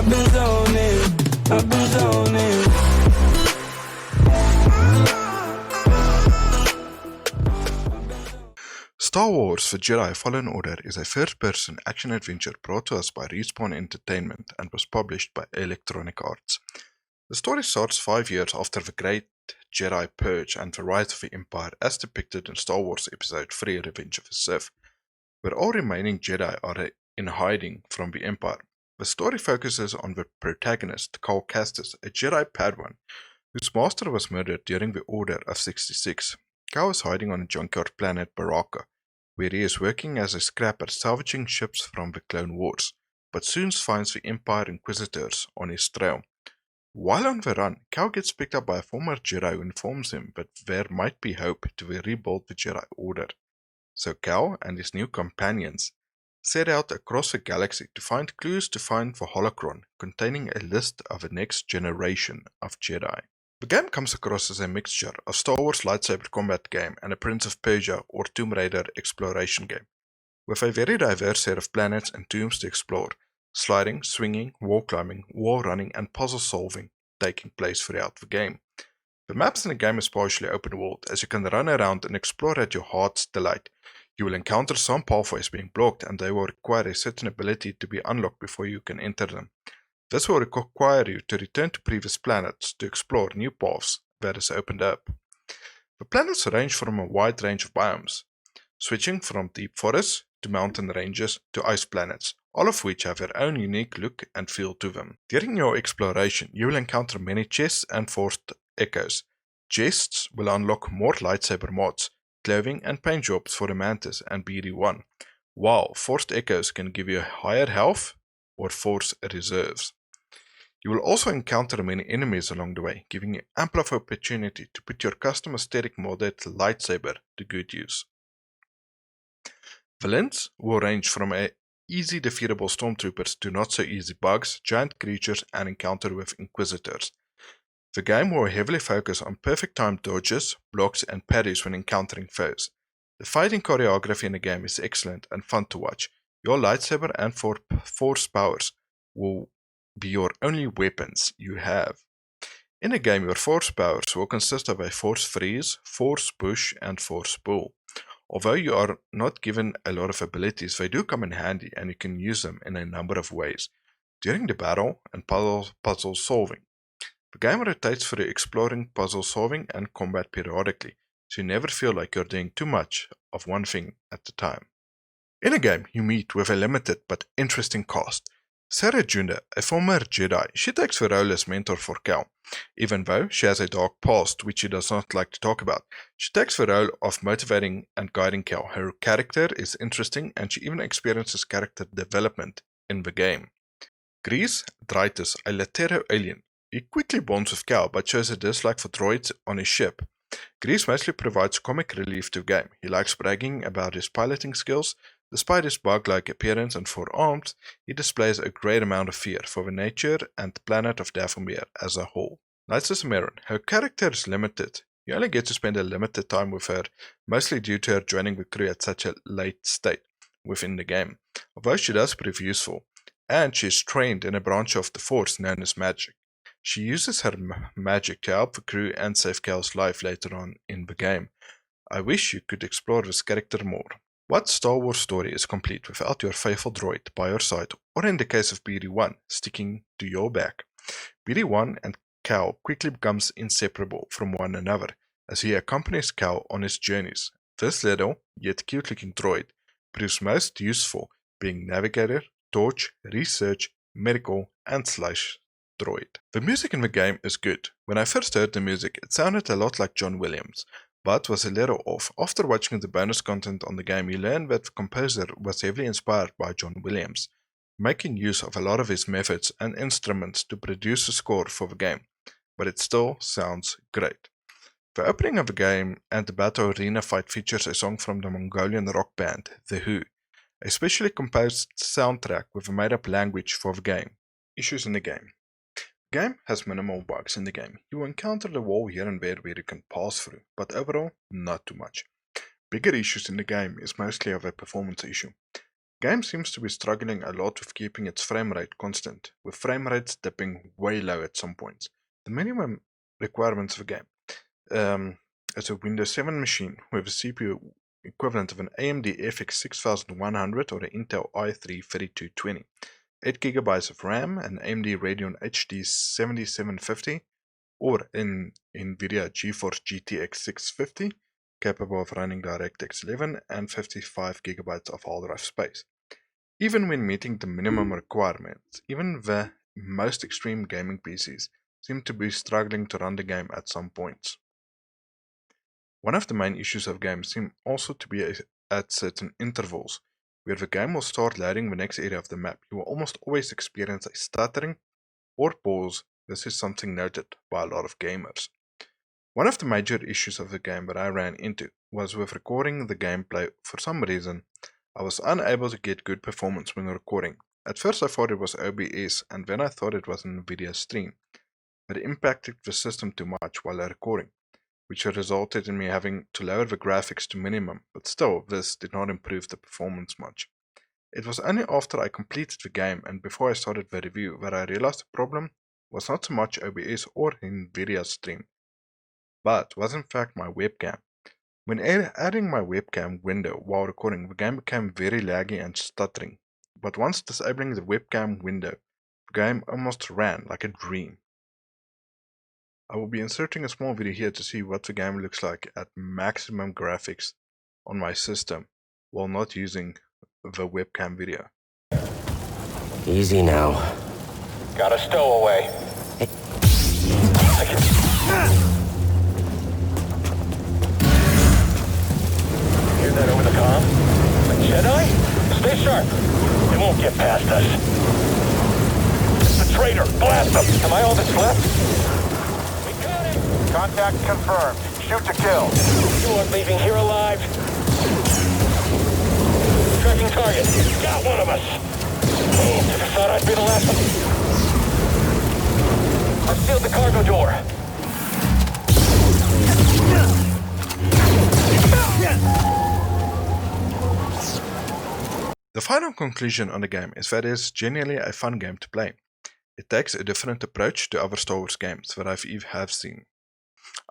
been zoning, I've been zoning. Star Wars: The Jedi Fallen Order is a first-person action-adventure brought to us by Respawn Entertainment and was published by Electronic Arts. The story starts 5 years after the Great Jedi Purge and the rise of the Empire as depicted in Star Wars Episode 3 Revenge of the Sith, where all remaining Jedi are in hiding from the Empire. The story focuses on the protagonist, Cal Kestis, a Jedi Padawan whose master was murdered during the Order of 66. Cal is hiding on a junkyard planet Baraka, where he is working as a scrapper salvaging ships from the Clone Wars, but soon finds the Empire Inquisitors on his trail. While on the run, Cal gets picked up by a former Jedi who informs him that there might be hope to rebuild the Jedi Order. So Cal and his new companions set out across the galaxy to find clues to find the holocron containing a list of the next generation of Jedi. The game comes across as a mixture of Star Wars lightsaber combat game and a Prince of Persia or Tomb Raider exploration game, with a very diverse set of planets and tombs to explore, sliding, swinging, wall climbing, wall running and puzzle solving taking place throughout the game. The maps in the game is partially open world, as you can run around and explore at your heart's delight. You will encounter some pathways being blocked and they will require a certain ability to be unlocked before you can enter them. This will require you to return to previous planets to explore new paths that is opened up. The planets range from a wide range of biomes, switching from deep forests to mountain ranges to ice planets, all of which have their own unique look and feel to them. During your exploration, you will encounter many chests and forced echoes. Chests will unlock more lightsaber mods, clothing and paint jobs for the Mantis and BD-1, while forced echoes can give you higher health or force reserves. You will also encounter many enemies along the way, giving you ample opportunity to put your custom aesthetic modded lightsaber to good use. Villains will range from easy defeatable stormtroopers to not so easy bugs, giant creatures and encounter with inquisitors. The game will heavily focus on perfect timed dodges, blocks and parries when encountering foes. The fighting choreography in the game is excellent and fun to watch. Your lightsaber and force powers will be your only weapons you have. In the game, your force powers will consist of a force freeze, force push and force pull. Although you are not given a lot of abilities, they do come in handy and you can use them in a number of ways during the battle and puzzle solving. The game rotates through exploring, puzzle solving and combat periodically, so you never feel like you're doing too much of one thing at a time. In the game, you meet with a limited but interesting cast. Sarah Junda, a former Jedi, she takes the role as mentor for Cal. Even though she has a dark past which she does not like to talk about, she takes the role of motivating and guiding Cal. Her character is interesting and she even experiences character development in the game. Grease Dritus, a Latero alien. He quickly bonds with Cal but shows a dislike for droids on his ship. Grease mostly provides comic relief to the game. He likes bragging about his piloting skills. Despite his bug-like appearance and 4 arms, he displays a great amount of fear for the nature and the planet of Dathomir as a whole. Nyssa Marin, her character is limited. You only get to spend a limited time with her, mostly due to her joining the crew at such a late state within the game, although she does prove useful, and she is trained in a branch of the Force known as magic. She uses her magic to help the crew and save Cal's life later on in the game. I wish you could explore this character more. What Star Wars story is complete without your faithful droid by your side, or in the case of BD-1, sticking to your back? BD-1 and Cal quickly becomes inseparable from one another, as he accompanies Cal on his journeys. This little, yet cute-looking droid proves most useful, being navigator, torch, research, medical, and slash droid. The music in the game is good. When I first heard the music, it sounded a lot like John Williams, but was a little off. After watching the bonus content on the game, you learn that the composer was heavily inspired by John Williams, making use of a lot of his methods and instruments to produce a score for the game, but it still sounds great. The opening of the game and the battle arena fight features a song from the Mongolian rock band, The Who, a specially composed soundtrack with a made-up language for the game. Issues in the game. The game has minimal bugs in the game. You will encounter the wall here and there where you can pass through, but overall, not too much. Bigger issues in the game is mostly of a performance issue. Game seems to be struggling a lot with keeping its frame rate constant, with frame rates dipping way low at some points. The minimum requirements of a game is a Windows 7 machine with a CPU equivalent of an AMD FX 6100 or an Intel i3 3220, 8GB of RAM, an AMD Radeon HD 7750, or an NVIDIA GeForce GTX 650, capable of running DirectX 11, and 55GB of hard drive space. Even when meeting the minimum requirements, even the most extreme gaming PCs seem to be struggling to run the game at some points. One of the main issues of games seem also to be at certain intervals, where the game will start loading the next area of the map. You will almost always experience a stuttering or pause. This is something noted by a lot of gamers. One of the major issues of the game that I ran into was with recording the gameplay. For some reason, I was unable to get good performance when recording. At first I thought it was OBS, and then I thought it was an NVIDIA stream, but it impacted the system too much while recording, which resulted in me having to lower the graphics to minimum, but still this did not improve the performance much. It was only after I completed the game and before I started the review that I realized the problem was not so much OBS or NVIDIA stream, but was in fact my webcam. When adding my webcam window while recording, the game became very laggy and stuttering, but once disabling the webcam window, the game almost ran like a dream. I will be inserting a small video here to see what the game looks like at maximum graphics on my system while not using the webcam video. Easy now. Got a stowaway. Hear that over the comm? A Jedi? Stay sharp. They won't get past us. It's the traitor. Blast them. Am I all that's left? We got him. Contact confirmed. Shoot to kill. You aren't leaving here alive. Tracking target. Got one of us. Oh, I thought I'd be the last one. I've sealed the cargo door. The final conclusion on the game is that it is genuinely a fun game to play. It takes a different approach to other Star Wars games that I have seen.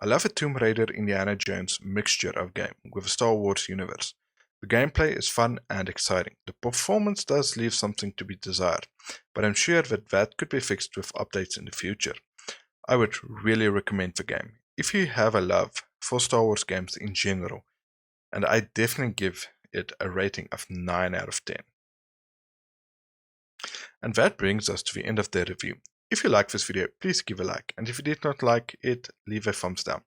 I love a Tomb Raider Indiana Jones mixture of game with a Star Wars universe. The gameplay is fun and exciting. The performance does leave something to be desired, but I'm sure that could be fixed with updates in the future. I would really recommend the game if you have a love for Star Wars games in general, and I definitely give it a rating of 9 out of 10. And that brings us to the end of the review. If you liked this video, please give a like, and if you did not like it, leave a thumbs down.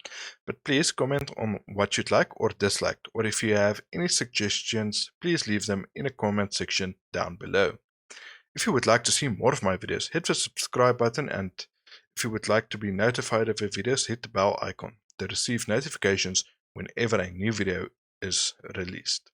But please comment on what you'd like or disliked, or if you have any suggestions, please leave them in the comment section down below. If you would like to see more of my videos, hit the subscribe button, and if you would like to be notified of the videos, hit the bell icon to receive notifications whenever a new video is released.